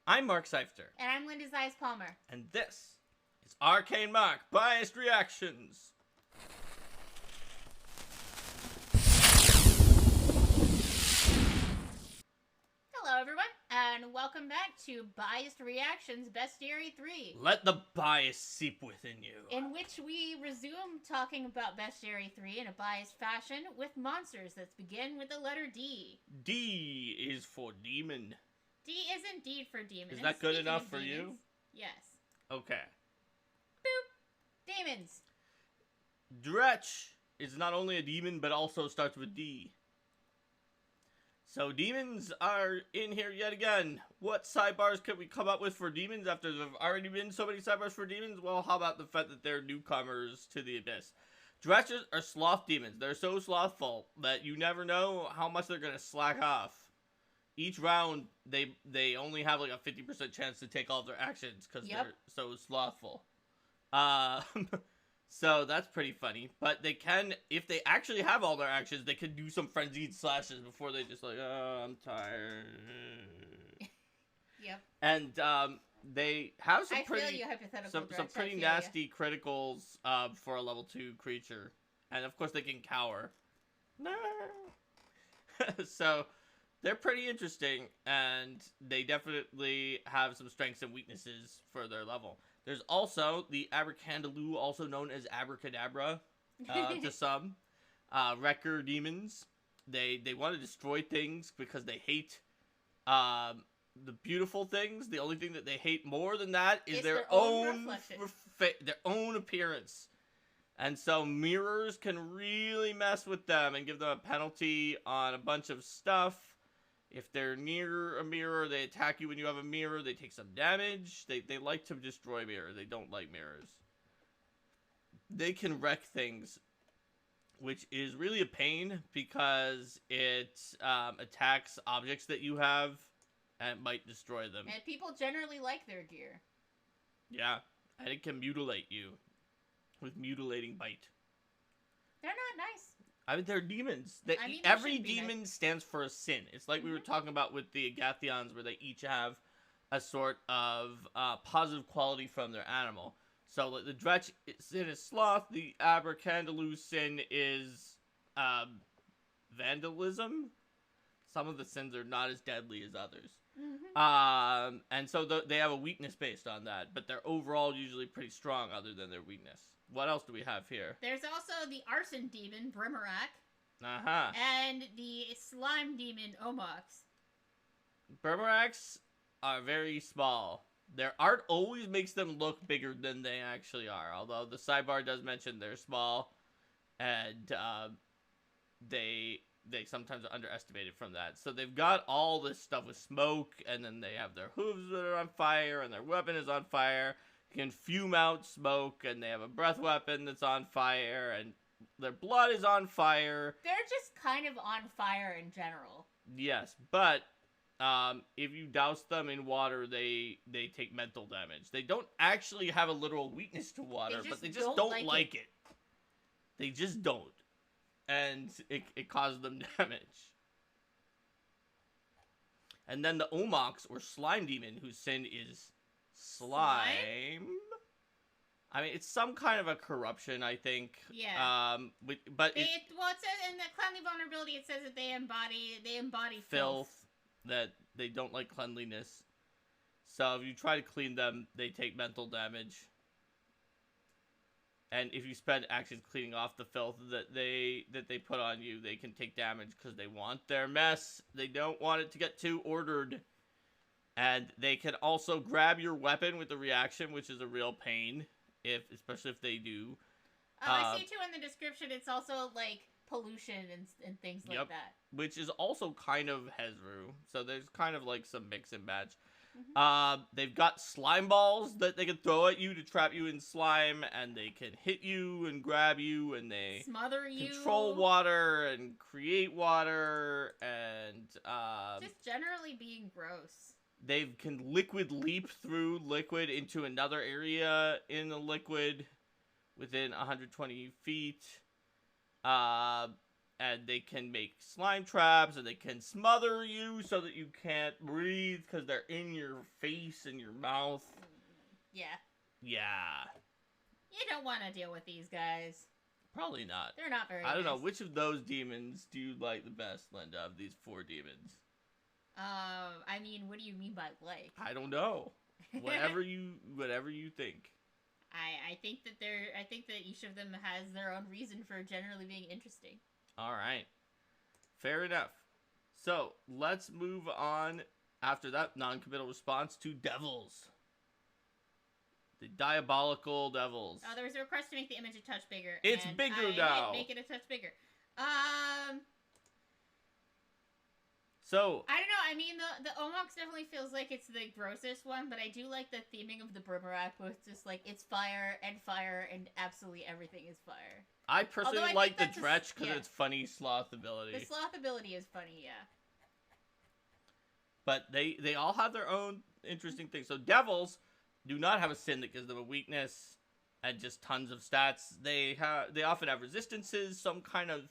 I'm Mark Seifter. And I'm Linda Zeiss Palmer. And this is Arcane Mark Biased Reactions. Hello, everyone, and welcome back to Biased Reactions Bestiary 3. Let the bias seep within you. In which we resume talking about Bestiary 3 in a biased fashion with monsters that begin with the letter D. D is for demon. D is indeed for demon. Is that good enough for you? Yes. Okay. Boop. Demons. Dretch is not only a demon, but also starts with D. So demons are in here yet again. What sidebars can we come up with for demons after there have already been so many sidebars for demons? Well, how about the fact that they're newcomers to the Abyss? Dretches are sloth demons. They're so slothful that you never know how much they're going to slack off. Each round, they only have like a 50% chance to take all their actions because they're so slothful. So that's pretty funny. But they can, if they actually have all their actions, they can do some frenzied slashes before they just like, oh, I'm tired. Yep. And they have some some pretty nasty criticals for a level 2 creature. And of course they can cower. No. So they're pretty interesting, and they definitely have some strengths and weaknesses for their level. There's also the Abracandaloo, also known as Abracadabra, to some. Wrecker demons. They want to destroy things because they hate the beautiful things. The only thing that they hate more than that is their own appearance. And so mirrors can really mess with them and give them a penalty on a bunch of stuff. If they're near a mirror, they attack you when you have a mirror. They take some damage. They like to destroy mirrors. They don't like mirrors. They can wreck things, which is really a pain because it attacks objects that you have and might destroy them. And people generally like their gear. Yeah, and it can mutilate you with mutilating bite. They're not nice. I mean, they're demons. They every demon stands for a sin. It's like we were talking about with the Agathions, where they each have a sort of positive quality from their animal. So like, the Dretch sin is sloth. The Abracandaloo sin is vandalism. Some of the sins are not as deadly as others. And so they have a weakness based on that. But they're overall usually pretty strong other than their weakness. What else do we have here? There's also the arson demon, Brimarak. Uh-huh. And the slime demon, Omox. Brimaraks are very small. Their art always makes them look bigger than they actually are. Although the sidebar does mention they're small. And they sometimes are underestimated from that. So they've got all this stuff with smoke. And then they have their hooves that are on fire. And their weapon is on fire. Can fume out smoke, and they have a breath weapon that's on fire, and their blood is on fire. They're just kind of on fire in general. Yes, but if you douse them in water, they take mental damage. They don't actually have a literal weakness to water, but they just don't like it. They just don't. And it causes them damage. And then the Omox, or Slime Demon, whose sin is slime? I mean, it's some kind of a corruption, I think. Yeah. But it says in the cleanly vulnerability, it says that they embody filth. That they don't like cleanliness. So if you try to clean them, they take mental damage. And if you spend actions cleaning off the filth that they put on you, they can take damage because they want their mess. They don't want it to get too ordered. And they can also grab your weapon with the reaction, which is a real pain, especially if they do. I see too in the description. It's also like pollution and things like that, which is also kind of Hezru. So there's kind of like some mix and match. They've got slime balls that they can throw at you to trap you in slime, and they can hit you and grab you, and they smother you, control water and create water, and just generally being gross. They can liquid leap through liquid into another area in the liquid within 120 feet. and they can make slime traps, and they can smother you so that you can't breathe because they're in your face and your mouth. Yeah. Yeah. You don't want to deal with these guys. Probably not. They're not very I don't know. nice. Which of those demons do you like the best, Linda, of these 4 demons? I mean, what do you mean by like? I don't know. Whatever you think. I think that each of them has their own reason for generally being interesting. All right. Fair enough. So, let's move on after that non-committal response to devils. The diabolical devils. Oh, there was a request to make the image a touch bigger. It's and bigger I now. did make it a touch bigger. So I don't know. I mean, the Omox definitely feels like it's the grossest one, but I do like the theming of the Berberak with just like it's fire, and absolutely everything is fire. I personally Although I like the think that's Dretch because yeah. it's funny sloth ability. The sloth ability is funny, yeah. But they all have their own interesting things. So devils do not have a sin that gives them a weakness and just tons of stats. They often have resistances, some kind of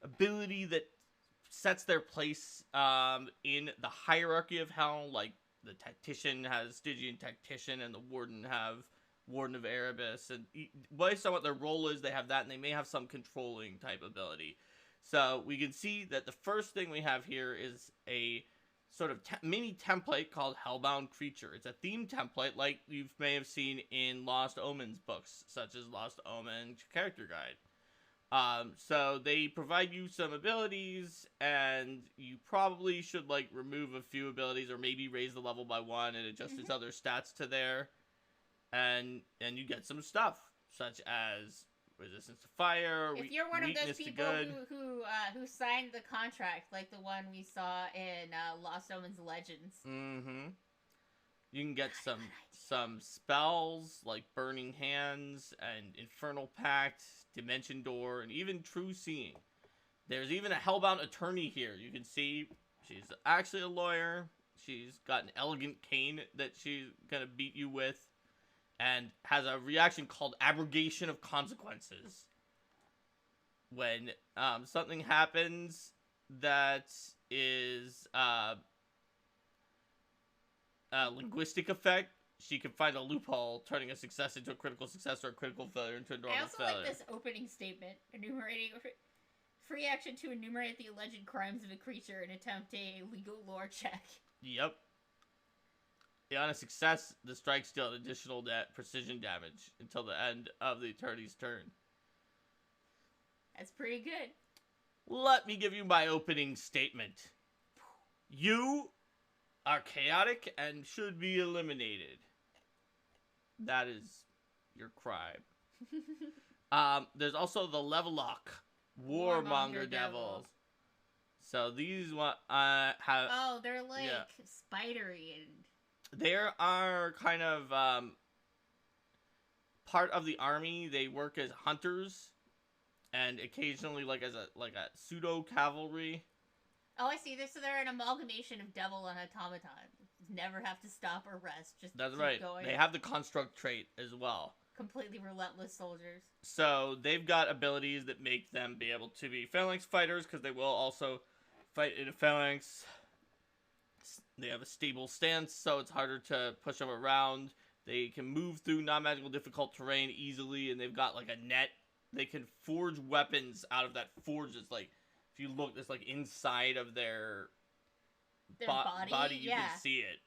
ability that sets their place in the hierarchy of hell. Like the Tactician has Stygian Tactician, and the Warden have Warden of Erebus. And based on what their role is, they have that, and they may have some controlling type ability. So we can see that the first thing we have here is a sort of mini template called Hellbound Creature. It's a theme template like you may have seen in Lost Omens books, such as Lost Omen Character Guide. So they provide you some abilities, and you probably should like remove a few abilities, or maybe raise the level by 1 and adjust its other stats to there, and you get some stuff such as resistance to fire. If you're one of those weakness to people good. who signed the contract, like the one we saw in Lost Omens Legends. Mm-hmm. You can get some spells like Burning Hands and Infernal Pact, Dimension Door, and even True Seeing. There's even a Hellbound Attorney here. You can see she's actually a lawyer. She's got an elegant cane that she's gonna beat you with, and has a reaction called Abrogation of Consequences. When something happens that is linguistic effect, she can find a loophole, turning a success into a critical success or a critical failure into a normal I also failure. like this opening statement, enumerating free action to enumerate the alleged crimes of a creature and attempt a legal lore check. Yep. Yeah, on a success, the strikes deal additional precision damage until the end of the attorney's turn. That's pretty good. Let me give you my opening statement. You are chaotic and should be eliminated. That is your crime. There's also the Levelock Warmonger Devils. So these have... Oh, they're like spidery and... They are kind of part of the army. They work as hunters and occasionally like as a pseudo cavalry. Oh, I see. So they're an amalgamation of devil and automaton. Never have to stop or rest. Just That's keep right. going. They have the construct trait as well. Completely relentless soldiers. So they've got abilities that make them be able to be phalanx fighters, because they will also fight in a phalanx. They have a stable stance, so it's harder to push them around. They can move through non-magical difficult terrain easily, and they've got like a net. They can forge weapons out of that forge. It's like, if you look, it's like inside of their body, you can see it.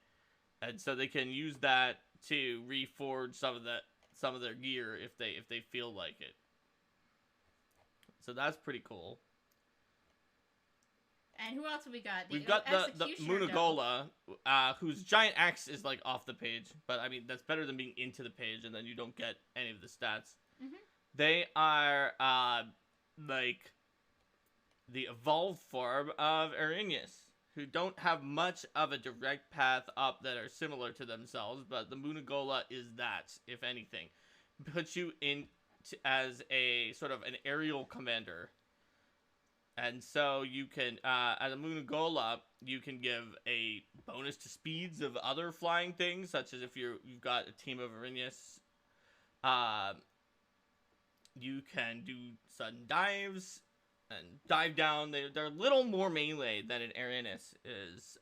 And so they can use that to reforge some of their gear if they feel like it. So that's pretty cool. And who else have we got? We've got the Munagola, whose giant axe is like off the page, but I mean that's better than being into the page, and then you don't get any of the stats. Mm-hmm. They are like the evolved form of Arrhenius, who don't have much of a direct path up that are similar to themselves, but the Munagola is that, if anything. Puts you in as a sort of an aerial commander. And so you can, as a Munagola, you can give a bonus to speeds of other flying things, such as if you've got a team of Arrhenius. You can do sudden dives, and dive down. They're a little more melee than an Aranus is,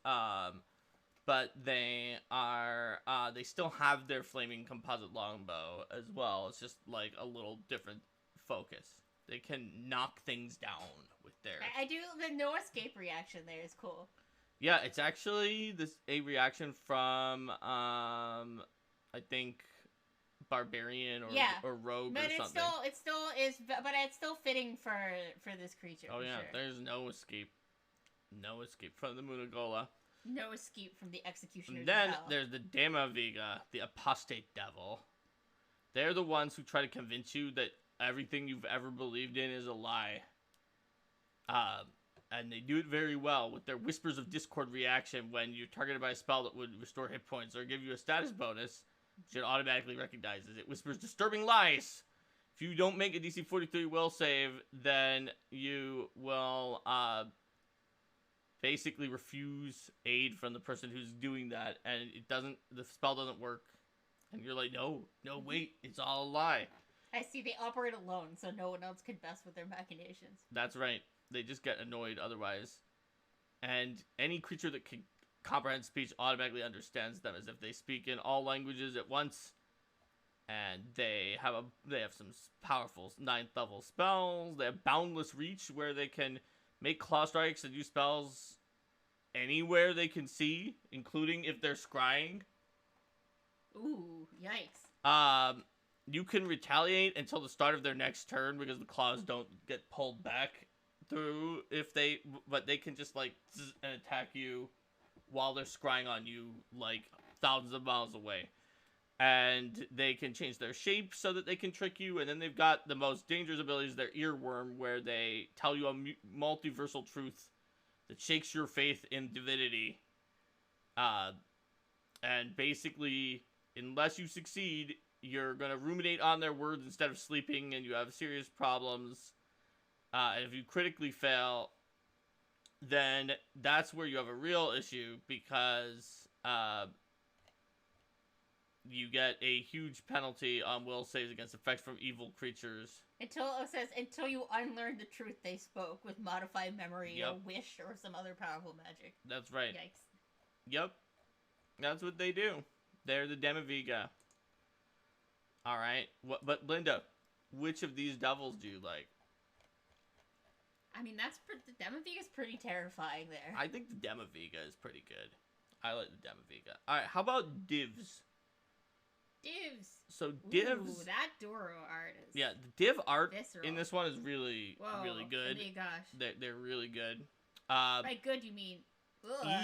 but they are they still have their flaming composite longbow as well. It's just like a little different focus. They can knock things down with their. I do the no escape reaction there is cool. Yeah, it's actually a reaction from I think barbarian or rogue but or something. It still is, but it's still fitting for this creature. Oh yeah, sure. There's no escape from the Munagola. No escape from the executioners. And then there's the Demaviga, the apostate devil. They're the ones who try to convince you that everything you've ever believed in is a lie. And they do it very well with their Whispers of Discord reaction when you're targeted by a spell that would restore hit points or give you a status bonus. Which it automatically recognizes. It whispers disturbing lies. If you don't make a DC 43 will save, then you will basically refuse aid from the person who's doing that, and the spell doesn't work. And you're like, no, wait, it's all a lie. I see they operate alone, so no one else can mess with their machinations. That's right. They just get annoyed otherwise. And any creature that can comprehend speech automatically understands them as if they speak in all languages at once. And they have some powerful 9th level spells. They have Boundless Reach, where they can make claw strikes and use spells anywhere they can see, including if they're scrying. Ooh, yikes. You can retaliate until the start of their next turn because the claws don't get pulled back through but they can just like and attack you while they're scrying on you like thousands of miles away. And they can change their shape so that they can trick you. And then they've got the most dangerous abilities, their Earworm, where they tell you a multiversal truth that shakes your faith in divinity. And basically, unless you succeed, you're going to ruminate on their words instead of sleeping, and you have serious problems. And if you critically fail, then that's where you have a real issue, because you get a huge penalty on will saves against effects from evil creatures. Until you unlearn the truth they spoke with modified memory or wish or some other powerful magic. That's right. Yikes. Yep. That's what they do. They're the Demaviga. Alright. But Linda, which of these devils do you like? I mean, the Demaviga's pretty terrifying there. I think the Demaviga is pretty good. I like the Demaviga. Alright, how about divs? Divs. So divs. Ooh, that Doro art is. Yeah, the div art visceral. in this one is really good. Oh my gosh. They're really good. By good you mean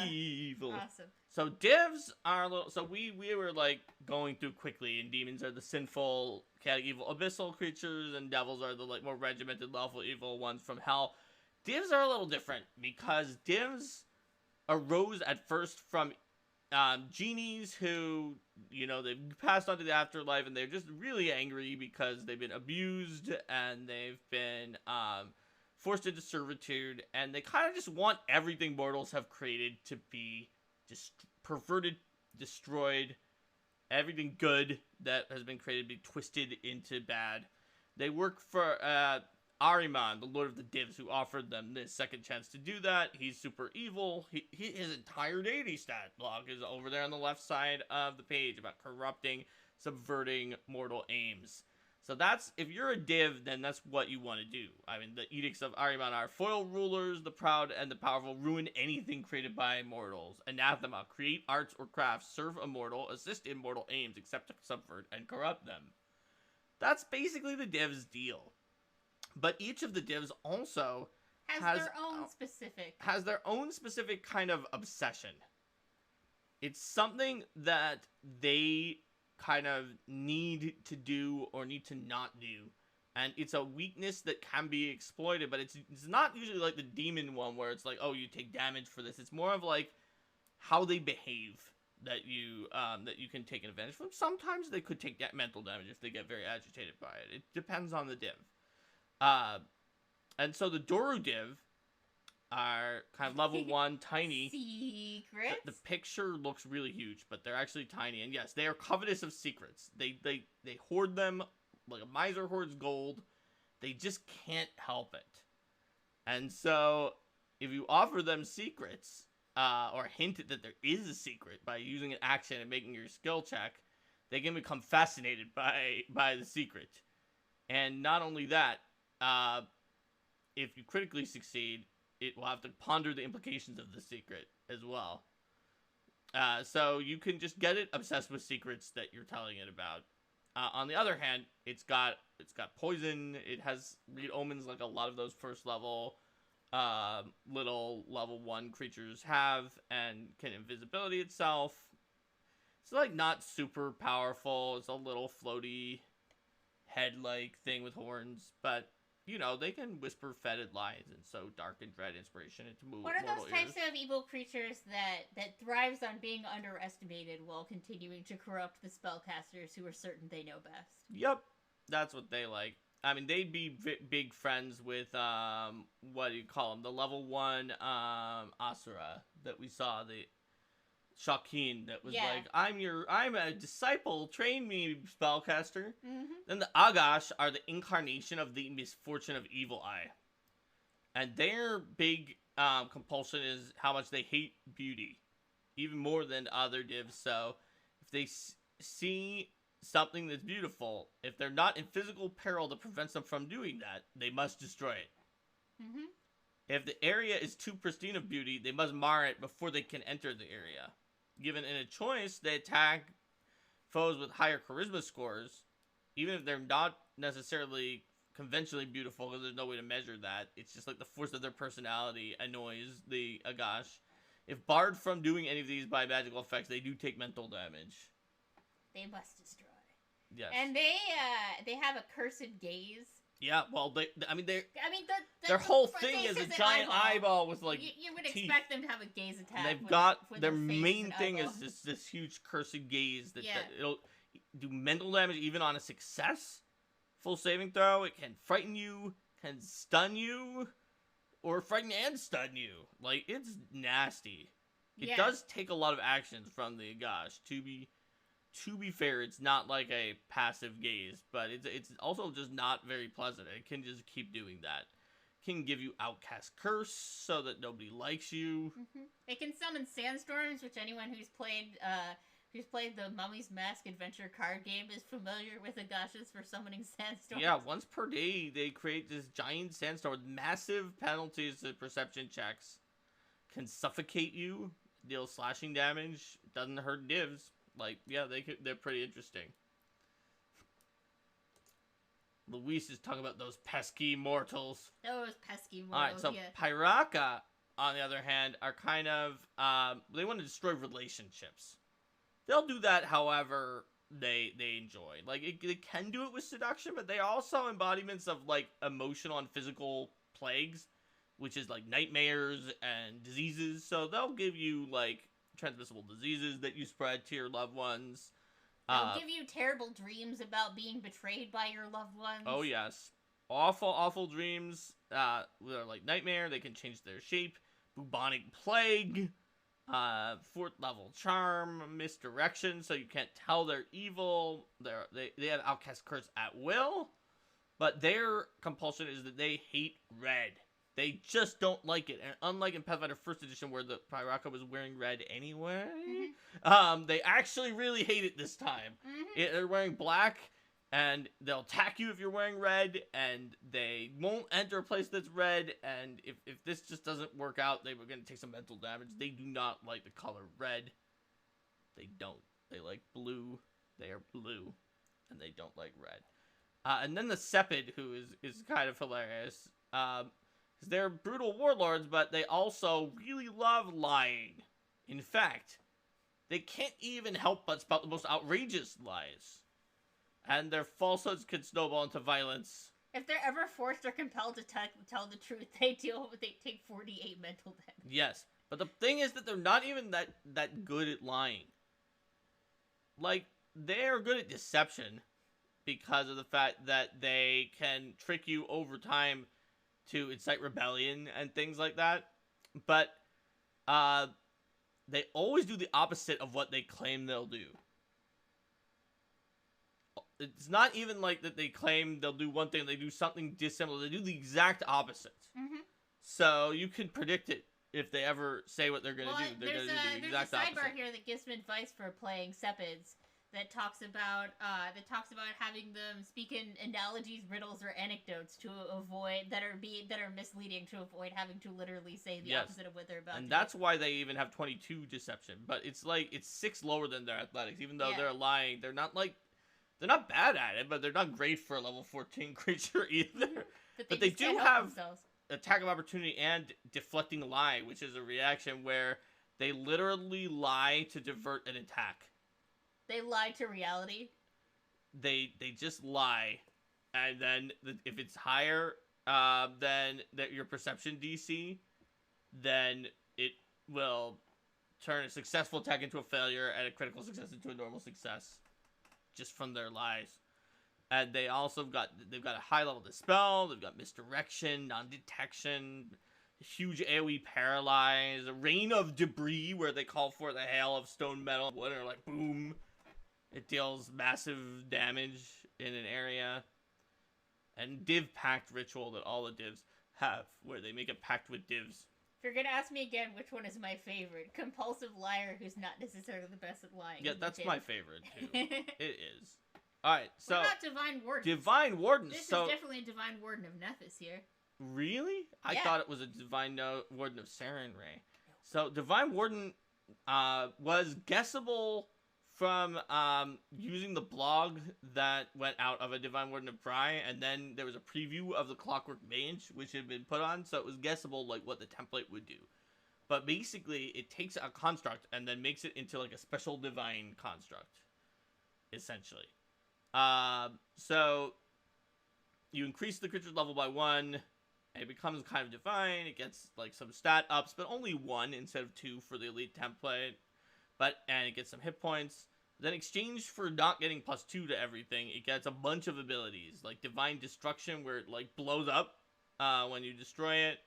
evil. Awesome. So divs are a little. So we were like going through quickly, and demons are the sinful, chaotic, evil, abyssal creatures, and devils are the like more regimented, lawful, evil ones from hell. Divs are a little different because divs arose at first from genies who, they've passed on to the afterlife, and they're just really angry because they've been abused and they've been forced into servitude, and they kind of just want everything mortals have created to be just perverted, destroyed. Everything good that has been created to be twisted into bad. They work for Ahriman, the Lord of the Divs, who offered them this second chance to do that. He's super evil. His entire deity stat block is over there on the left side of the page about corrupting, subverting mortal aims. So that's, if you're a div, then that's what you want to do. I mean, the edicts of Ahriman are foil rulers, the proud and the powerful, ruin anything created by mortals. Anathema, create arts or crafts, serve a mortal, assist in mortal aims, except to subvert and corrupt them. That's basically the div's deal. But each of the divs also has their own specific kind of obsession. It's something that they kind of need to do or need to not do, and it's a weakness that can be exploited, but it's not usually like the demon one where it's like, oh, you take damage for this. It's more of like how they behave that you can take an advantage from. Sometimes they could take mental damage if they get very agitated by it. It depends on the div. And so the Doru div are kind of level 1, tiny. Secrets? The picture looks really huge, but they're actually tiny. And yes, they are covetous of secrets. They hoard them like a miser hoards gold. They just can't help it. And so, if you offer them secrets, or hint that there is a secret by using an action and making your skill check, they can become fascinated by the secret. And not only that, if you critically succeed, it will have to ponder the implications of the secret as well. So you can just get it obsessed with secrets that you're telling it about. On the other hand, it's got poison. It has read omens like a lot of those first level little level 1 creatures have, and can invisibility itself. It's like not super powerful. It's a little floaty head-like thing with horns, but you know, they can whisper fetid lies and sow dark and dread inspiration into What are those types of evil creatures that thrives on being underestimated while continuing to corrupt the spellcasters who are certain they know best? Yep, that's what they like. I mean, they'd be big friends with, what do you call them? The level 1, Asura that we saw, the Shakin that was like, I'm a disciple, train me, spellcaster. Then the Agash are the incarnation of the misfortune of Evil Eye. And their big compulsion is how much they hate beauty. Even more than other divs, so if they see something that's beautiful, if they're not in physical peril that prevents them from doing that, they must destroy it. If the area is too pristine of beauty, they must mar it before they can enter the area. Given in a choice, they attack foes with higher charisma scores, even if they're not necessarily conventionally beautiful, because there's no way to measure that. It's just like the force of their personality annoys the Agash. If barred from doing any of these by magical effects, they do take mental damage. They must destroy. Yes. And they have a cursed gaze. Yeah, well, their the whole thing is a giant eyeball with like you would teeth. expect them to have a gaze attack. And they've got when their face main is thing eyeball. is this huge cursed gaze that it'll do mental damage even on a success full saving throw. It can frighten you, can stun you, or frighten and stun you. Like, it's nasty. It does take a lot of actions from the Agash. To be fair, it's not like a passive gaze, but it's also just not very pleasant. It can just keep doing that. It can give you Outcast Curse so that nobody likes you. It can summon sandstorms, which anyone who's played the Mummy's Mask adventure card game is familiar with Agashas for summoning sandstorms. Yeah, once per day they create this giant sandstorm with massive penalties to perception checks. Can suffocate you, deal slashing damage, doesn't hurt divs. Like, yeah, they're pretty interesting. Luis is talking about those pesky mortals. Those pesky mortals, Alright, so Pyraka, on the other hand, are kind of, they want to destroy relationships. They'll do that however they enjoy. Like, they can do it with seduction, but they are also embodiments of, like, emotional and physical plagues, which is, like, nightmares and diseases. So they'll give you, like, transmissible diseases that you spread to your loved ones. They'll give you terrible dreams about being betrayed by your loved ones. Oh, yes. Awful, awful dreams. They're like nightmare. They can change their shape. Bubonic plague. 4th level charm. Misdirection, so you can't tell they're evil. They have Outcast Curse at will. But their compulsion is that they hate red. They just don't like it. And unlike in Pathfinder 1st Edition, where the Pyraka was wearing red anyway, they actually really hate it this time. They're wearing black, and they'll attack you if you're wearing red, and they won't enter a place that's red, and if this just doesn't work out, they were going to take some mental damage. They do not like the color red. They don't. They like blue. They are blue, and they don't like red. And then the Sepid, who is kind of hilarious. They're brutal warlords, but they also really love lying. In fact, they can't even help but spout the most outrageous lies. And their falsehoods can snowball into violence. If they're ever forced or compelled to tell the truth, they take 48 mental damage. Yes, but the thing is that they're not even that good at lying. Like, they're good at deception because of the fact that they can trick you over time to incite rebellion and things like that. But they always do the opposite of what they claim they'll do. It's not even like that they claim they'll do one thing, they do something dissimilar. They do the exact opposite. So you can predict it if they ever say what they're going to Well, do. They're going there's to do the a exact sidebar opposite. here that gives some advice for playing Sepids that talks about having them speak in analogies, riddles, or anecdotes to avoid that are misleading, to avoid having to literally say the opposite of what they're about. And to that's do. why they even have 22 deception. But it's like it's 6 lower than their athletics. Even though they're lying, they're not bad at it, but they're not great for a level 14 creature either. But they do have attack of opportunity and deflecting lie, which is a reaction where they literally lie to divert an attack. They lie to reality. They just lie, and then if it's higher than your perception DC, then it will turn a successful attack into a failure and a critical success into a normal success, just from their lies. And they've got a high level dispel. They've got misdirection, non-detection, huge AoE paralyze, a rain of debris where they call for the hail of stone, metal, wood, and like boom. It deals massive damage in an area. And div pact ritual that all the divs have, where they make a pact with divs. If you're gonna ask me again which one is my favorite, compulsive liar who's not necessarily the best at lying. Yeah, that's my favorite too. It is. Alright, so... What about Divine Warden? Divine Warden, This is definitely a Divine Warden of Nephis here. Really? I thought it was a Divine Warden of Sarenrae. So, Divine Warden was guessable from using the blog that went out of a Divine Warden of Bry, and then there was a preview of the Clockwork Mage, which had been put on, so it was guessable like what the template would do. But basically, it takes a construct and then makes it into like a special divine construct, essentially. So you increase the creature's level by 1, and it becomes kind of divine. It gets like some stat ups, but only 1 instead of 2 for the elite template. And it gets some hit points. Then exchange for not getting +2 to everything, it gets a bunch of abilities, like Divine Destruction, where it like blows up when you destroy it,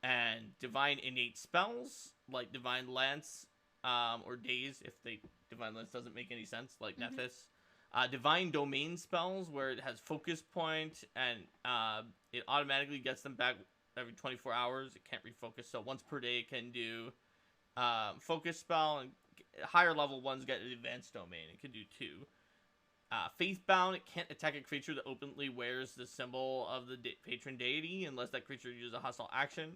and Divine Innate Spells, like Divine Lance, or Daze, if Divine Lance doesn't make any sense, like Nephis. Divine Domain spells, where it has Focus Point, and it automatically gets them back every 24 hours. It can't refocus, so once per day it can do Focus Spell, and higher level ones get an Advanced Domain. It can do 2. Faithbound, it can't attack a creature that openly wears the symbol of the patron deity, unless that creature uses a hostile action.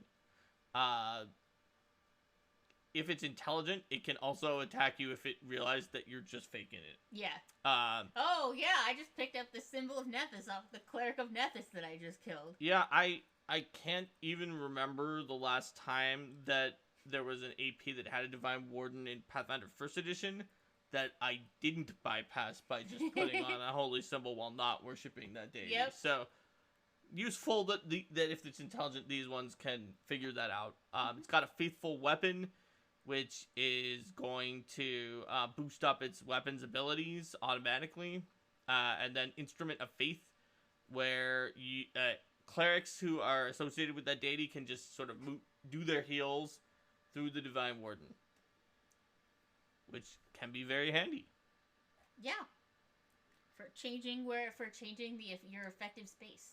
If it's intelligent, it can also attack you if it realizes that you're just faking it. Yeah. Oh, yeah, I just picked up the symbol of Nephis off the Cleric of Nephis that I just killed. Yeah, I can't even remember the last time that there was an AP that had a Divine Warden in Pathfinder 1st Edition that I didn't bypass by just putting on a holy symbol while not worshipping that deity. Yep. So, useful that if it's intelligent, these ones can figure that out. It's got a Faithful Weapon, which is going to boost up its weapons abilities automatically. And then Instrument of Faith, where clerics who are associated with that deity can just sort of do their heals through the Divine Warden, which can be very handy. Yeah. For changing your effective space.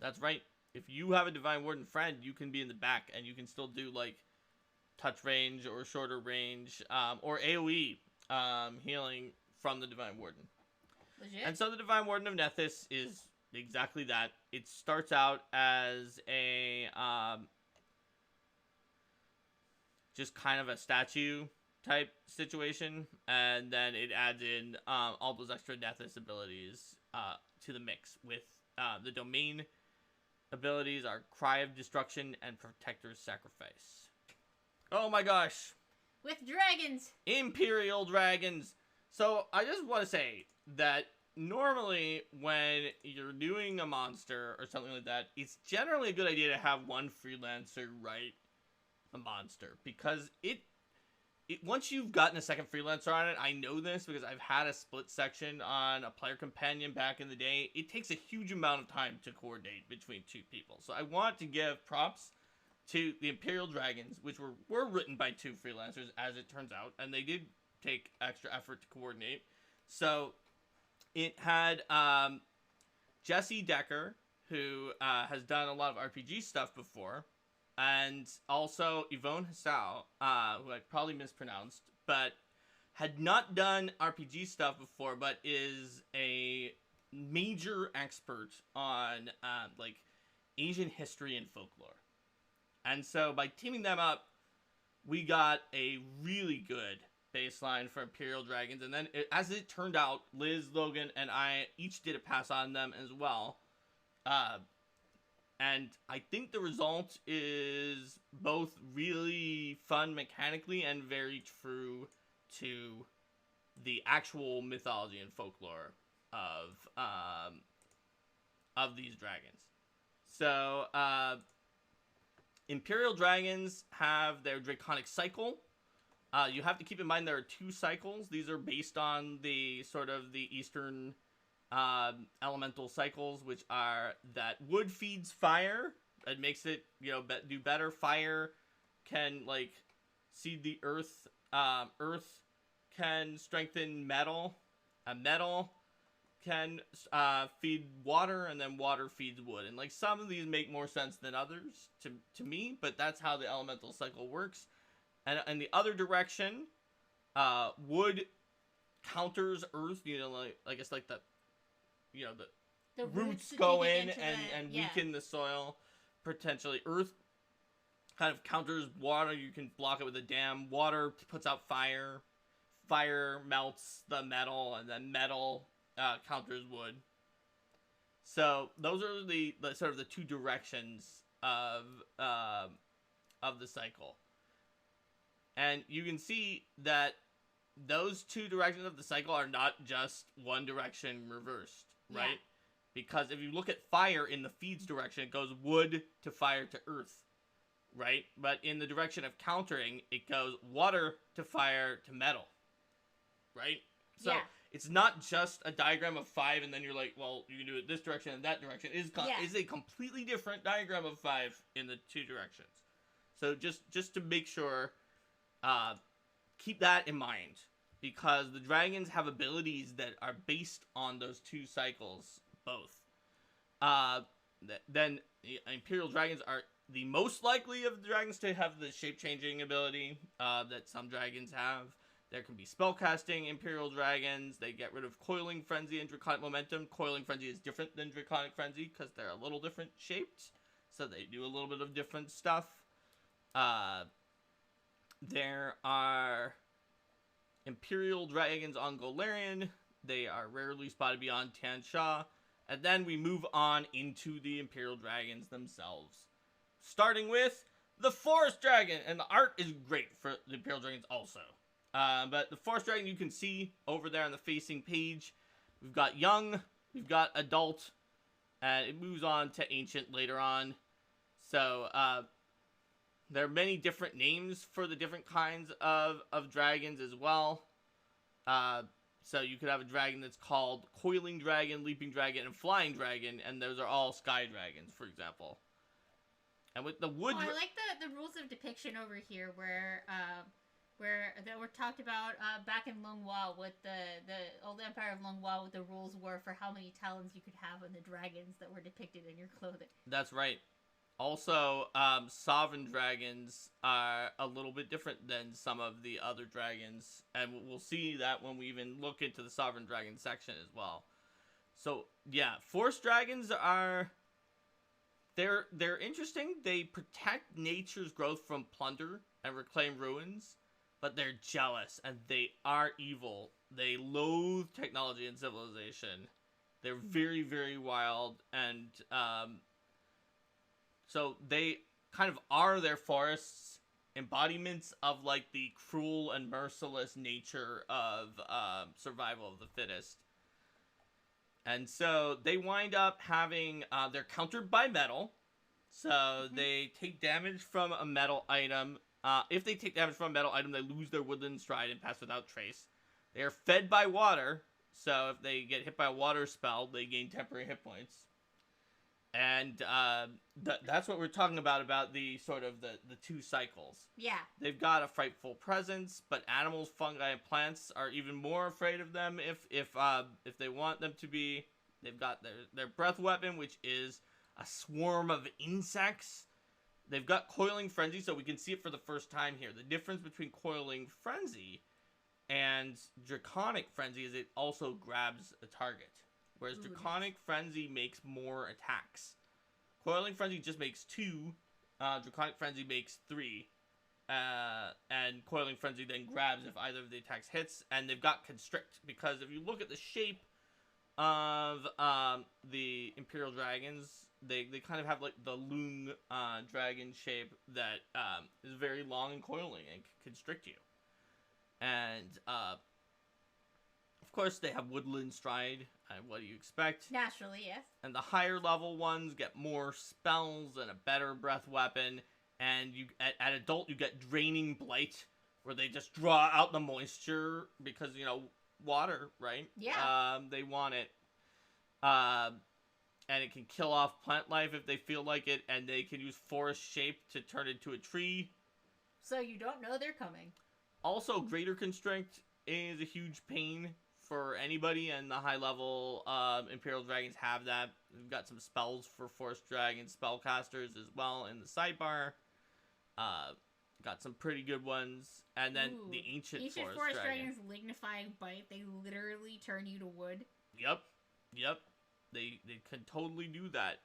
That's right. If you have a Divine Warden friend, you can be in the back, and you can still do, like, touch range or shorter range, or AoE healing from the Divine Warden. Legit. And so the Divine Warden of Nephis is exactly that. It starts out as a just kind of a statue type situation, and then it adds in all those extra Nephis abilities to the mix with the domain abilities are Cry of Destruction and Protector's Sacrifice. Oh my gosh. With dragons. Imperial dragons. So I just want to say that normally when you're doing a monster or something like that, it's generally a good idea to have one freelancer write a monster, because it once you've gotten a second freelancer on it, I know this because I've had a split section on a player companion back in the day. It takes a huge amount of time to coordinate between two people. So I want to give props to the Imperial Dragons, which were written by two freelancers, as it turns out, and they did take extra effort to coordinate. So it had Jesse Decker, who has done a lot of RPG stuff before, and also Yvonne Hassau, who I probably mispronounced, but had not done RPG stuff before, but is a major expert on like Asian history and folklore. And so by teaming them up, we got a really good baseline for Imperial Dragons. And then, as it turned out, Liz, Logan, and I each did a pass on them as well. And I think the result is both really fun mechanically and very true to the actual mythology and folklore of these dragons. So, Imperial Dragons have their Draconic Cycle. You have to keep in mind there are 2 cycles. These are based on the sort of the Eastern elemental cycles, which are that wood feeds fire. It makes it, do better. Fire can, like, seed the earth. Earth can strengthen metal. Metal can feed water, and then water feeds wood. And, like, some of these make more sense than others to me, but that's how the elemental cycle works. And in the other direction, wood counters earth, like, I guess, like, the roots go in and weaken the soil, potentially. Earth kind of counters water. You can block it with a dam. Water puts out fire. Fire melts the metal, and then metal counters wood. So those are the sort of the 2 directions of the cycle. And you can see that those 2 directions of the cycle are not just one direction reversed, right? Yeah. Because if you look at fire in the feeds direction, it goes wood to fire to earth, right? But in the direction of countering, it goes water to fire to metal, right? So it's not just a diagram of 5 and then you're like, well, you can do it this direction and that direction. It is a completely different diagram of 5 in the 2 directions. So just to make sure, keep that in mind, because the dragons have abilities that are based on those 2 cycles both. Then Imperial Dragons are the most likely of the dragons to have the shape-changing ability that some dragons have. There can be spellcasting Imperial Dragons. They get rid of Coiling Frenzy and Draconic Momentum. Coiling Frenzy is different than Draconic Frenzy because they're a little different shaped, so they do a little bit of different stuff. There are Imperial Dragons on Golarion. They are rarely spotted beyond Tian Sha. And then we move on into the Imperial Dragons themselves. Starting with the Forest Dragon. And the art is great for the Imperial Dragons also. But the Forest Dragon you can see over there on the facing page. We've got young, we've got adult, and it moves on to ancient later on. So, there are many different names for the different kinds of dragons as well. So you could have a dragon that's called Coiling Dragon, Leaping Dragon, and Flying Dragon, and those are all Sky Dragons, for example. And with the wood... I like the rules of depiction over here, where that were talked about back in Longhua with the old Empire of Longhua, what the rules were for how many talons you could have on the dragons that were depicted in your clothing. That's right. Also, sovereign dragons are a little bit different than some of the other dragons, and we'll see that when we even look into the sovereign dragon section as well. So, yeah, forest dragons are... They're interesting. They protect nature's growth from plunder and reclaim ruins, but they're jealous, and they are evil. They loathe technology and civilization. They're very, very wild, and... So they kind of are their forests embodiments of, like, the cruel and merciless nature of survival of the fittest. And so they wind up having, they're countered by metal. So they take damage from a metal item. If they take damage from a metal item, they lose their woodland stride and pass without trace. They are fed by water. So if they get hit by a water spell, they gain temporary hit points. And that's what we're talking about the sort of the 2 cycles. Yeah. They've got a frightful presence, but animals, fungi, and plants are even more afraid of them if they want them to be. They've got their breath weapon, which is a swarm of insects They've got Coiling Frenzy, so we can see it for the first time here. The difference between Coiling Frenzy and Draconic Frenzy is it also grabs a target. Whereas Draconic Frenzy makes more attacks. Coiling Frenzy just makes 2. Draconic Frenzy makes 3. And Coiling Frenzy then grabs if either of the attacks hits. And they've got Constrict, because if you look at the shape of the Imperial Dragons, they kind of have like the loon dragon shape that is very long and coiling and can constrict you. And of course they have Woodland Stride. What do you expect? Naturally, yes. And the higher level ones get more spells and a better breath weapon. And you at adult you get Draining Blight, where they just draw out the moisture because, you know, water, right? Yeah. They want it. And it can kill off plant life if they feel like it, and they can use Forest Shape to turn into a tree. So you don't know they're coming. Also, Greater Constrict is a huge pain for anybody, and the high level Imperial Dragons have that. We've got some spells for Forest Dragon spellcasters as well in the sidebar. Got some pretty good ones. And then the Ancient Forest Dragons Lignifying Bite, they literally turn you to wood. Yep. They can totally do that.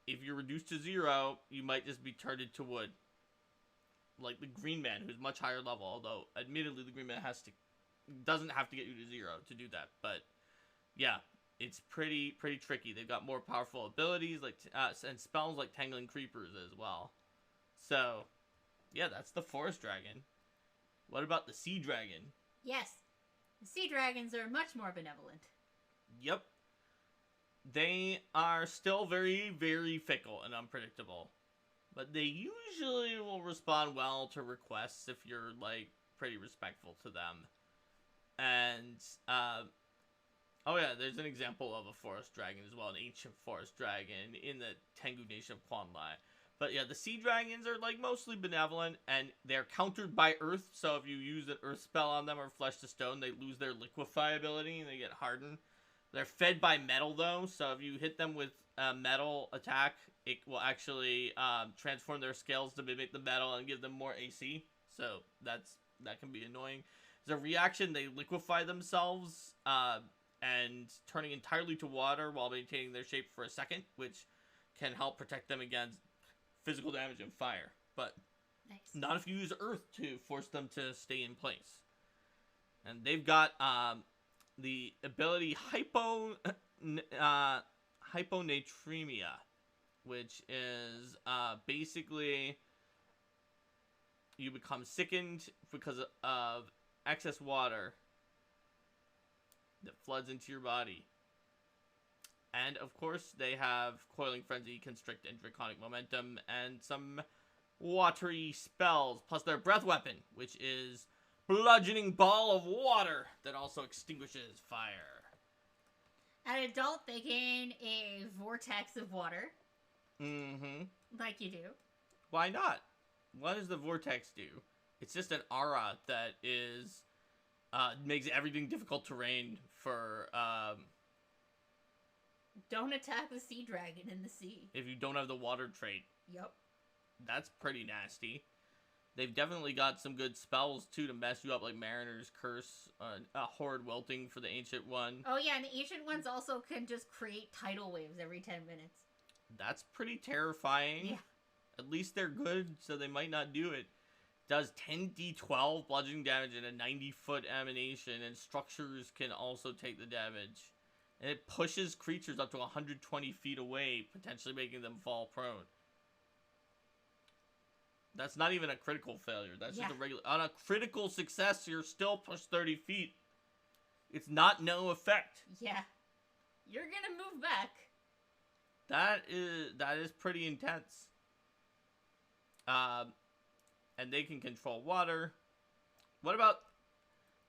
If you're reduced to 0, you might just be turned into wood. Like the Green Man, who's much higher level, although admittedly the Green Man doesn't have to get you to 0 to do that. But yeah, it's pretty tricky. They've got more powerful abilities like and spells like Tangling Creepers as well. So yeah, that's the Forest Dragon. What about the Sea Dragon? Yes, the Sea Dragons are much more benevolent. Yep. They are still very, very fickle and unpredictable. But they usually will respond well to requests if you're, like, pretty respectful to them. And, oh yeah, there's an example of a Forest Dragon as well, an Ancient Forest Dragon in the Tengu Nation of Quan Lai. But yeah, the Sea Dragons are, like, mostly benevolent, and they're countered by Earth, so if you use an Earth spell on them or Flesh to Stone, they lose their Liquefy ability and they get hardened. They're fed by metal, though, so if you hit them with a metal attack, it will actually transform their scales to mimic the metal and give them more AC. So that can be annoying. As a reaction, they liquefy themselves and turning entirely to water while maintaining their shape for a second, which can help protect them against physical damage and fire. But not if you use earth to force them to stay in place. And they've got the ability hyponatremia, which is basically you become sickened because of excess water that floods into your body. And of course they have Coiling Frenzy, Constrict, and Draconic Momentum, and some watery spells, plus their breath weapon, which is Bludgeoning Ball of Water that also extinguishes fire. At adult, they gain a vortex of water. Mm-hmm. Like you do. Why not? What does the vortex do? It's just an aura that is makes everything difficult terrain for don't attack the Sea Dragon in the sea. If you don't have the water trait. Yep. That's pretty nasty. They've definitely got some good spells, too, to mess you up, like Mariner's Curse, Horrid Welting for the Ancient one. Oh, yeah, and the Ancient ones also can just create tidal waves every 10 minutes. That's pretty terrifying. Yeah. At least they're good, so they might not do it. Does 10d12 bludgeoning damage in a 90-foot emanation, and structures can also take the damage. And it pushes creatures up to 120 feet away, potentially making them fall prone. That's not even a critical failure. That's just a regular... On a critical success, you're still pushed 30 feet. It's not no effect. Yeah. You're gonna move back. That is pretty intense. And they can control water. What about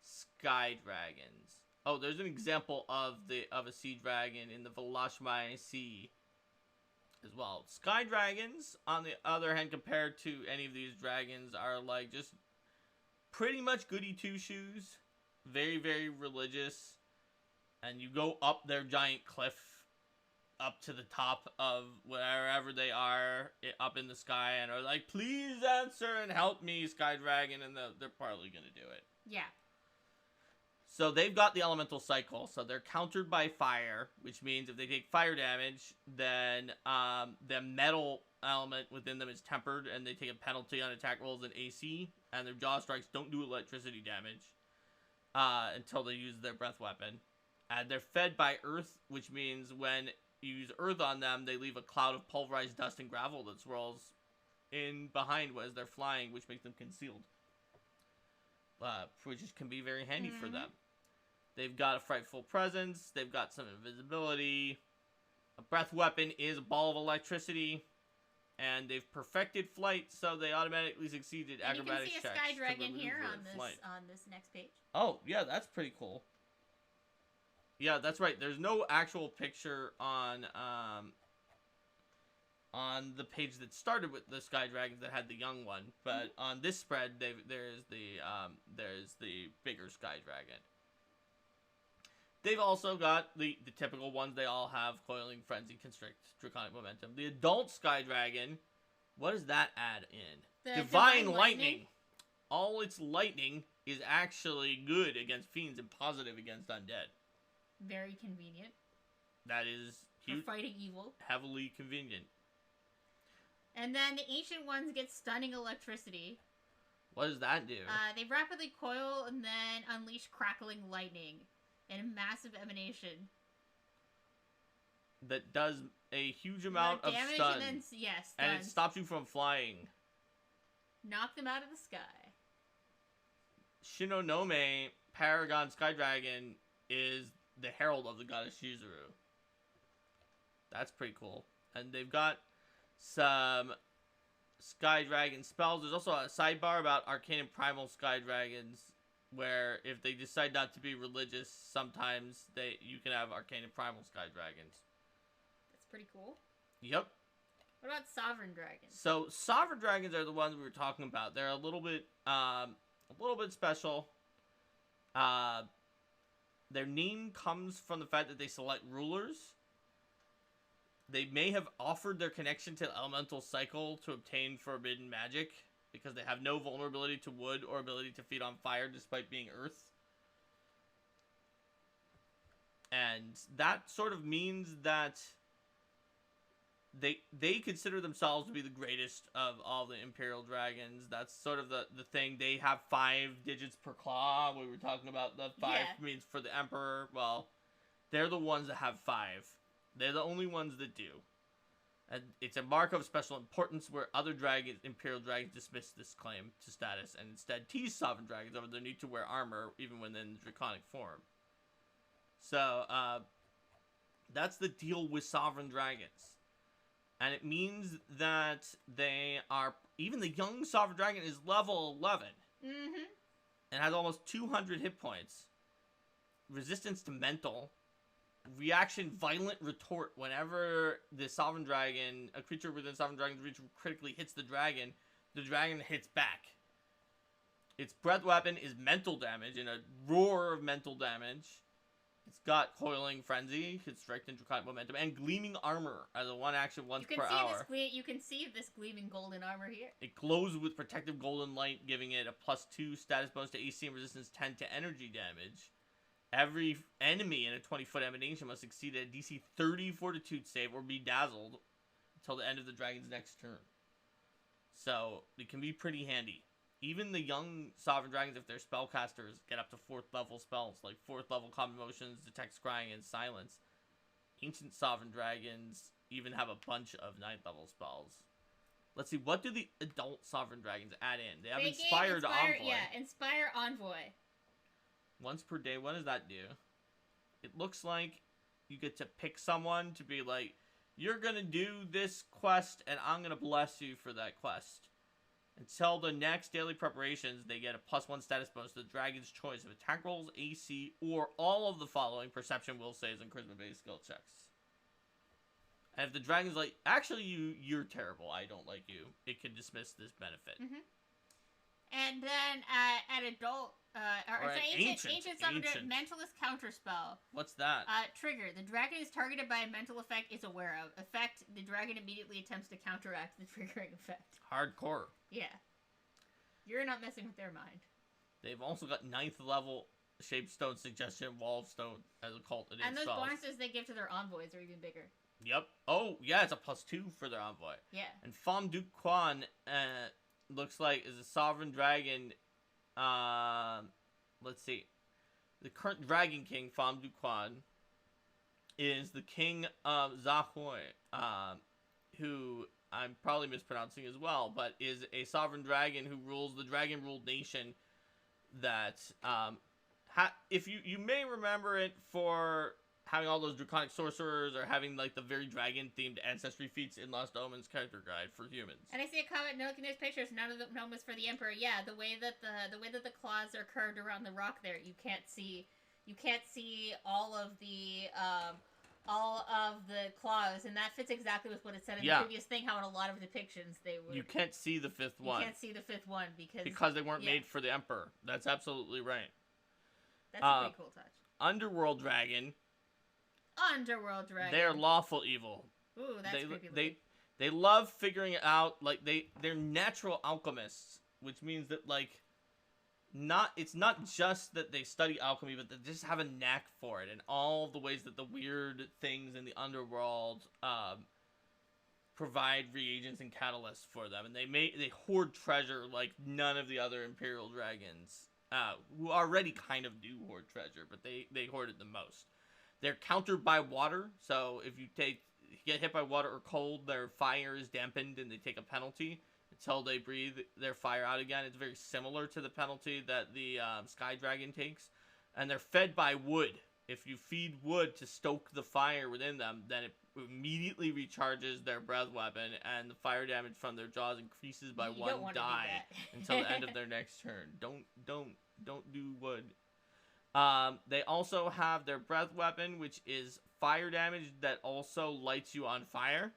Sky Dragons? Oh, there's an example of a Sea Dragon in the Velashmai Sea as well. Sky Dragons, on the other hand, compared to any of these dragons, are like just pretty much goody two-shoes. Very, very religious. And you go up their giant cliff up to the top of wherever they are up in the sky and are like, please answer and help me, Sky Dragon, and they're probably going to do it. Yeah. So they've got the elemental cycle, so they're countered by fire, which means if they take fire damage, then the metal element within them is tempered, and they take a penalty on attack rolls and AC, and their jaw strikes don't do electricity damage until they use their breath weapon. They're fed by earth, which means when you use earth on them, they leave a cloud of pulverized dust and gravel that swirls in behind as they're flying, which makes them concealed. Which can be very handy for them. They've got a frightful presence. They've got some invisibility. A breath weapon is a ball of electricity. And they've perfected flight, so they automatically succeeded acrobatics checks. You can see a Sky Dragon here on this next page. Oh, yeah, that's pretty cool. Yeah, that's right. There's no actual picture on the page that started with the Sky Dragons that had the young one, but on this spread, there's the bigger Sky Dragon. They've also got the typical ones. They all have Coiling Frenzy, Constrict, Draconic Momentum. The adult Sky Dragon, what does that add in? The Divine Lightning. All its lightning is actually good against fiends and positive against undead. Very convenient. That is huge. For fighting evil. Heavily convenient. And then the Ancient Ones get Stunning Electricity. What does that do? They rapidly coil and then unleash Crackling Lightning in a massive emanation. That does a huge amount of stun. And then, yes, and it stops you from flying. Knock them out of the sky. Shinonome Paragon Sky Dragon is the herald of the goddess Shizuru. That's pretty cool. And they've got some Sky Dragon spells. There's also a sidebar about Arcane and Primal Sky Dragons, where if they decide not to be religious, sometimes you can have Arcane and Primal Sky Dragons. That's pretty cool. Yep. What about Sovereign Dragons? So Sovereign Dragons are the ones we were talking about. They're a little bit special. Their name comes from the fact that they select rulers. They may have offered their connection to the elemental cycle to obtain forbidden magic, because they have no vulnerability to wood or ability to feed on fire despite being earth. And that sort of means that they consider themselves to be the greatest of all the Imperial Dragons. That's sort of the thing. They have 5 digits per claw. We were talking about the 5 means for the Emperor. Well, they're the ones that have 5. They're the only ones that do. And it's a mark of special importance where other Imperial Dragons dismiss this claim to status and instead tease Sovereign Dragons over their need to wear armor even when in draconic form. So, that's the deal with Sovereign Dragons. And it means that they are... Even the young Sovereign Dragon is level 11. Mm-hmm. And has almost 200 hit points. Resistance to mental. Reaction Violent Retort. Whenever the Sovereign Dragon, a creature within Sovereign Dragon's reach critically hits the dragon hits back. Its breath weapon is mental damage and a roar of mental damage. It's got Coiling Frenzy, Constrict, and Draconic Momentum, and Gleaming Armor as a one action once per hour. You can see this gleaming golden armor here. It glows with protective golden light, giving it a +2 status bonus to AC and resistance 10 to energy damage. Every enemy in a 20-foot emanation must succeed at a DC 30 Fortitude save or be dazzled until the end of the dragon's next turn. So, it can be pretty handy. Even the young Sovereign Dragons, if they're spellcasters, get up to 4th level spells, like 4th level Common Motions, Detect Scrying, and Silence. Ancient Sovereign Dragons even have a bunch of 9th level spells. Let's see, what do the adult Sovereign Dragons add in? They have Inspired Envoy. Yeah, Inspire Envoy. Once per day, what does that do? It looks like you get to pick someone to be like, you're gonna do this quest, and I'm gonna bless you for that quest. Until the next daily preparations, they get a +1 status bonus to the dragon's choice of attack rolls, AC, or all of the following perception, will saves, and charisma-based skill checks. And if the dragon's like, actually, you're terrible, I don't like you, it can dismiss this benefit. Mm-hmm. And then at adult, Or it's an ancient summon ancient. mentalist counterspell. What's that? Trigger. The dragon is targeted by a mental effect is aware of. Effect, the dragon immediately attempts to counteract the triggering effect. Hardcore. Yeah. You're not messing with their mind. They've also got 9th level Shapestone Suggestion Wall of Stone as a cult. And those bonuses they give to their envoys are even bigger. Yep. Oh, yeah, it's a +2 for their envoy. Yeah. And Fom Duc Quan, looks like, is a sovereign dragon. Let's see. The current Dragon King, Fom Duc Quan, is the king of Zahui, who I'm probably mispronouncing as well, but is a sovereign dragon who rules the dragon-ruled nation that, if you may remember it for having all those draconic sorcerers or having like the very dragon-themed ancestry feats in Lost Omens character guide for humans. And I see a comment looking at those pictures. None of them was for the Emperor. Yeah, the way that the claws are curved around the rock there, you can't see all of the claws, and that fits exactly with what it said in the previous thing. How in a lot of depictions they were. You can't see the 5th one. You can't see the 5th one because they weren't made for the Emperor. That's absolutely right. That's a pretty cool touch. Underworld Dragon. Underworld Dragon. They're lawful evil. Ooh, that's creepy. They love figuring it out. Like they're natural alchemists, which means that like it's not just that they study alchemy, but they just have a knack for it, and all the ways that the weird things in the underworld provide reagents and catalysts for them, and they hoard treasure like none of the other Imperial dragons, who already kind of do hoard treasure, but they hoard it the most. They're countered by water, so if you get hit by water or cold, their fire is dampened and they take a penalty until they breathe their fire out again. It's very similar to the penalty that the Sky Dragon takes. And they're fed by wood. If you feed wood to stoke the fire within them, then it immediately recharges their breath weapon, and the fire damage from their jaws increases by 1 die until the end of their next turn. Don't do wood. They also have their breath weapon, which is fire damage that also lights you on fire.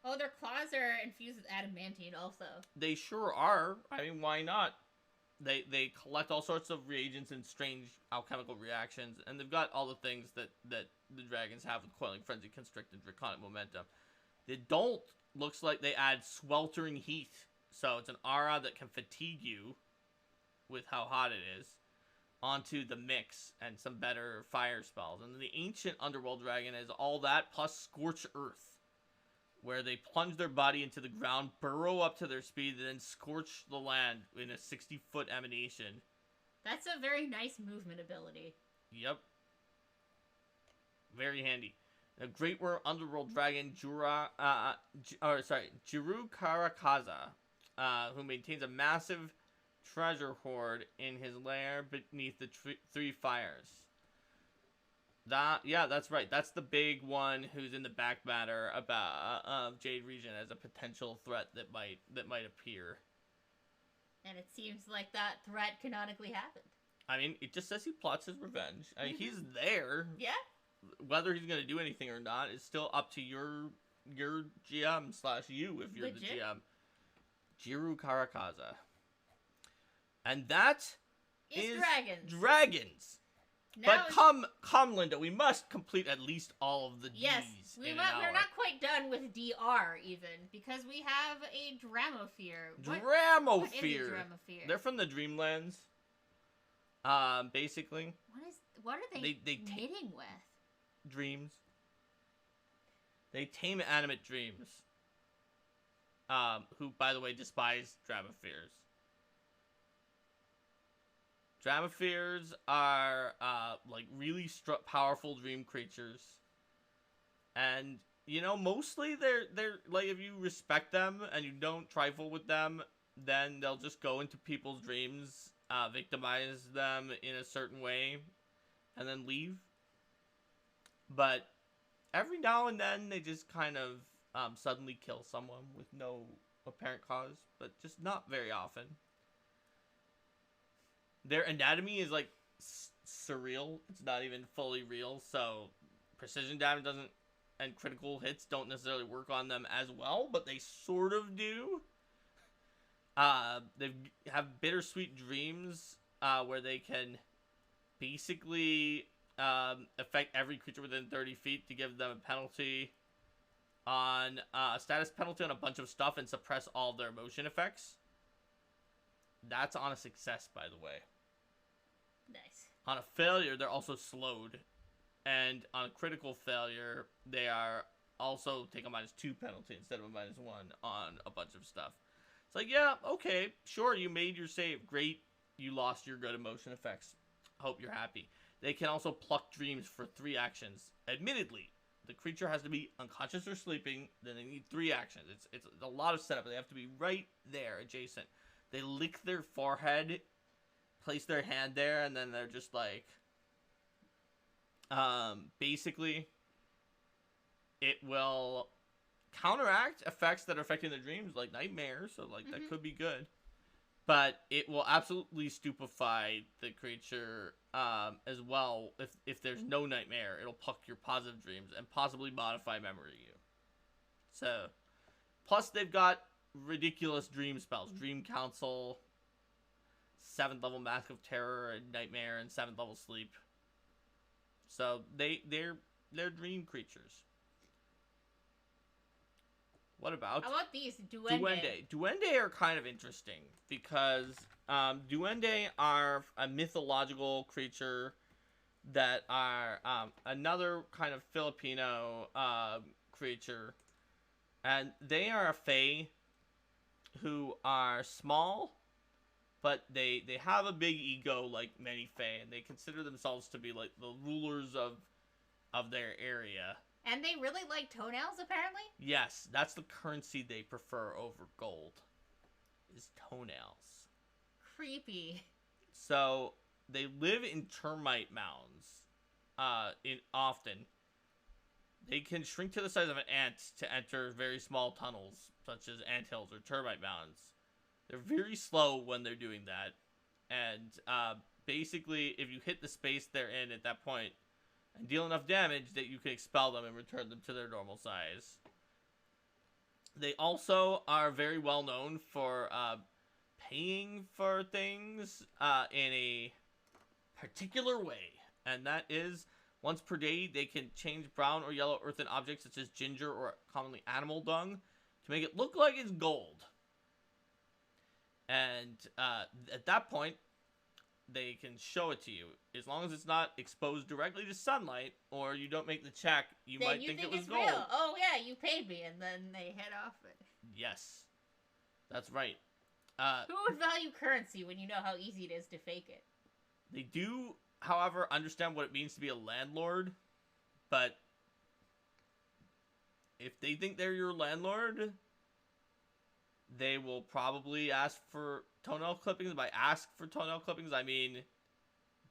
Oh, their claws are infused with adamantine also. They sure are. I mean, why not? They collect all sorts of reagents and strange alchemical reactions, and they've got all the things that the dragons have with Coiling Frenzy, Constrict, and Draconic Momentum. The Dolt looks like they add Sweltering Heat, so it's an aura that can fatigue you with how hot it is, onto the mix and some better fire spells. And the Ancient Underworld Dragon is all that plus Scorch Earth, where they plunge their body into the ground, burrow up to their speed, and then scorch the land in a 60-foot emanation. That's a very nice movement ability. Yep. Very handy. The Great Worm Underworld Dragon, Jiru Karakaza, who maintains a massive treasure hoard in his lair beneath the 3 fires. That's right. That's the big one who's in the back matter about Jade Region as a potential threat that might appear. And it seems like that threat canonically happened. I mean, it just says he plots his revenge. I mean, he's there. Yeah. Whether he's going to do anything or not is still up to your GM/you if you're the GM. Jiru Karakaza. And that is dragons. Now but come, Linda. We must complete at least all of the Ds. Yes, we're not quite done with DR even, because we have a Dramosphere. What is a Dramosphere? They're from the Dreamlands. Basically. What are they knitting with? Dreams. They tame animate dreams. Who, by the way, despise Dramospheres. Dramospheres are, like, really powerful dream creatures. And, you know, mostly they're, like, if you respect them and you don't trifle with them, then they'll just go into people's dreams, victimize them in a certain way, and then leave. But every now and then they just kind of, suddenly kill someone with no apparent cause, but just not very often. Their anatomy is, like, surreal. It's not even fully real, so precision damage and critical hits don't necessarily work on them as well, but they sort of do. They have bittersweet dreams where they can basically affect every creature within 30 feet to give them a penalty on a status penalty on a bunch of stuff and suppress all their motion effects. That's on a success, by the way. Nice. On a failure, they're also slowed. And on a critical failure, they are also take a -2 penalty instead of a -1 on a bunch of stuff. It's like, yeah, okay, sure, you made your save. Great, you lost your good emotion effects. Hope you're happy. They can also pluck dreams for 3 actions. Admittedly, the creature has to be unconscious or sleeping, then they need 3 actions. It's a lot of setup. They have to be right there, adjacent. They lick their forehead, place their hand there, and then they're just like... basically, it will counteract effects that are affecting the dreams, like nightmares, so like that could be good. But it will absolutely stupefy the creature as well. If there's no nightmare, it'll pluck your positive dreams and possibly modify memory you. So, plus they've got ridiculous dream spells. Dream Council, 7th level Mask of Terror, and Nightmare, and 7th level Sleep. So they're dream creatures. What about? How about these Duende? Duende are kind of interesting because Duende are a mythological creature that are another kind of Filipino creature, and they are a fae who are small, but they have a big ego like many fae, and they consider themselves to be like the rulers of their area. And they really like toenails, apparently? Yes, that's the currency they prefer over gold, is toenails. Creepy. So, they live in termite mounds, often. They can shrink to the size of an ant to enter very small tunnels, such as anthills or termite mounds. They're very slow when they're doing that. And, basically, if you hit the space they're in at that point, and deal enough damage that you can expel them and return them to their normal size. They also are very well known for paying for things in a particular way. And that is, once per day, they can change brown or yellow earthen objects such as ginger or commonly animal dung to make it look like it's gold. And at that point, they can show it to you. As long as it's not exposed directly to sunlight, or you don't make the check, you might think it was gold. Real. Oh yeah, you paid me, and then they head off it. Yes. That's right. Who would value currency when you know how easy it is to fake it? They do, however, understand what it means to be a landlord, but if they think they're your landlord, they will probably ask for toenail clippings. By ask for toenail clippings, I mean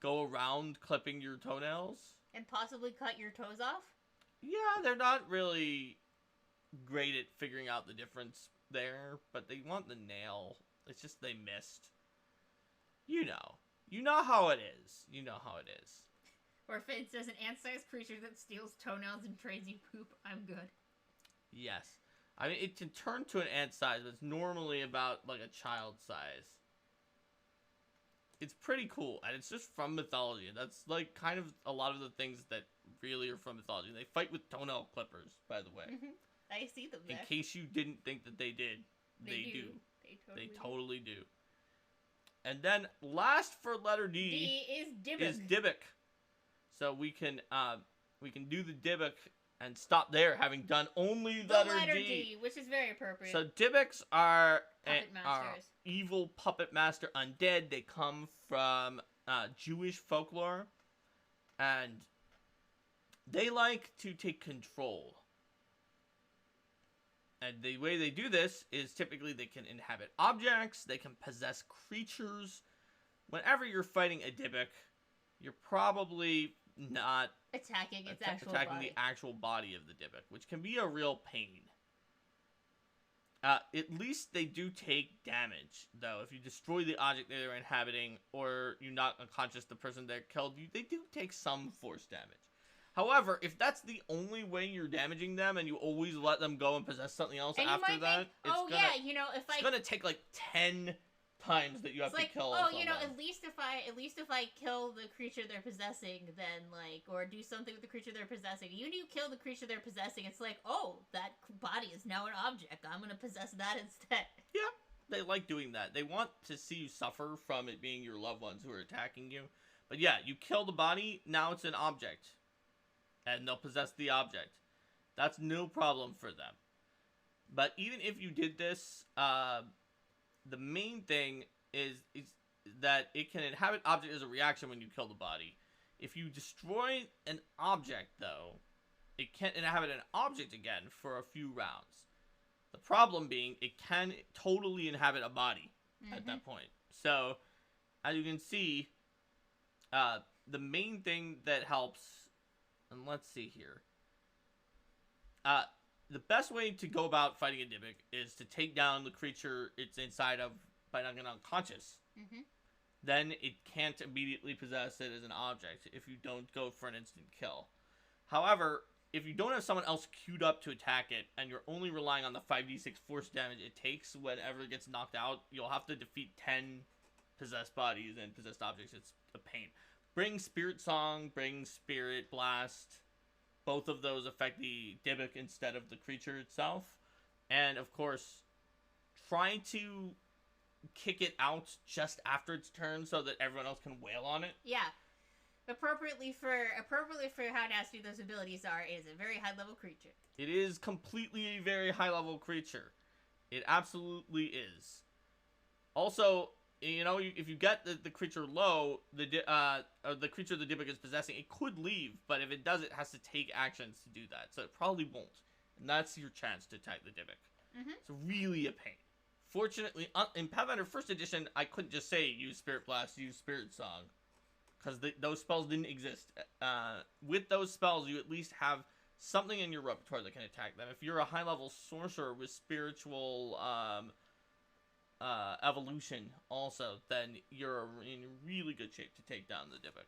go around clipping your toenails. And possibly cut your toes off? Yeah, they're not really great at figuring out the difference there, but they want the nail. It's just they missed. You know. You know how it is. You know how it is. Or if it's an ant-sized creature that steals toenails and trades you poop, I'm good. Yes. I mean, it can turn to an ant size, but it's normally about, like, a child size. It's pretty cool, and it's just from mythology. That's, like, kind of a lot of the things that really are from mythology. They fight with toenail clippers, by the way. I see them there. In case you didn't think that they did. They do. They totally do. And then, last for letter D... is Dybbuk. So we can do the Dybbuk and stop there, having done only letter D. Which is very appropriate. So Dybbuks are Puppet evil puppet master undead. They come from Jewish folklore, and they like to take control. And the way they do this is typically they can inhabit objects, they can possess creatures. Whenever you're fighting a Dybbuk, you're probably not attacking the actual body of the Dybbuk, which can be a real pain. At least they do take damage, though. If you destroy the object they're inhabiting, or you knock unconscious the person that killed you, they do take some force damage. However, if that's the only way you're damaging them, and you always let them go and possess something else after that, it's gonna take like 10 times that you have It's like, to kill oh, someone. you know, at least if I kill the creature they're possessing, then like, or do something with the creature they're possessing. You kill the creature they're possessing, it's like, oh, that body is now an object. I'm gonna possess that instead. Yeah, they like doing that. They want to see you suffer from it being your loved ones who are attacking you. But yeah, you kill the body, now it's an object. And they'll possess the object. That's no problem for them. But even if you did this, the main thing is that it can inhabit object as a reaction when you kill the body. If you destroy an object, though, it can't inhabit an object again for a few rounds. The problem being, it can totally inhabit a body at that point. So, as you can see, the main thing that helps, and let's see here, the best way to go about fighting a Dybbuk is to take down the creature it's inside of by knocking it unconscious. Then it can't immediately possess it as an object if you don't go for an instant kill. However, if you don't have someone else queued up to attack it, and you're only relying on the 5d6 force damage it takes whenever it gets knocked out, you'll have to defeat 10 possessed bodies and possessed objects. It's a pain. Bring Spirit Song, bring Spirit Blast. Both of those affect the Dybbuk instead of the creature itself. And, of course, try to kick it out just after its turn so that everyone else can wail on it. Yeah. Appropriately for how nasty those abilities are, it is a very high-level creature. It is completely a very high-level creature. It absolutely is. Also, you know, if you get the creature low, the creature the Dybbuk is possessing, it could leave, but if it does, it has to take actions to do that, so it probably won't. And that's your chance to attack the Dybbuk. It's really a pain. Fortunately, in Pathfinder 1st Edition, I couldn't just say use Spirit Blast, use Spirit Song, because those spells didn't exist. With those spells, you at least have something in your repertoire that can attack them. If you're a high-level sorcerer with spiritual evolution also, then you're in really good shape to take down the Dybbuk.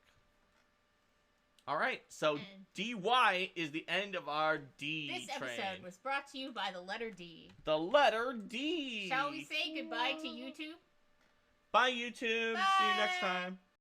Alright, so DY is the end of our D This train. episode was brought to you by the letter D. The letter D! Shall we say goodbye to YouTube? Bye, YouTube! Bye. See you next time.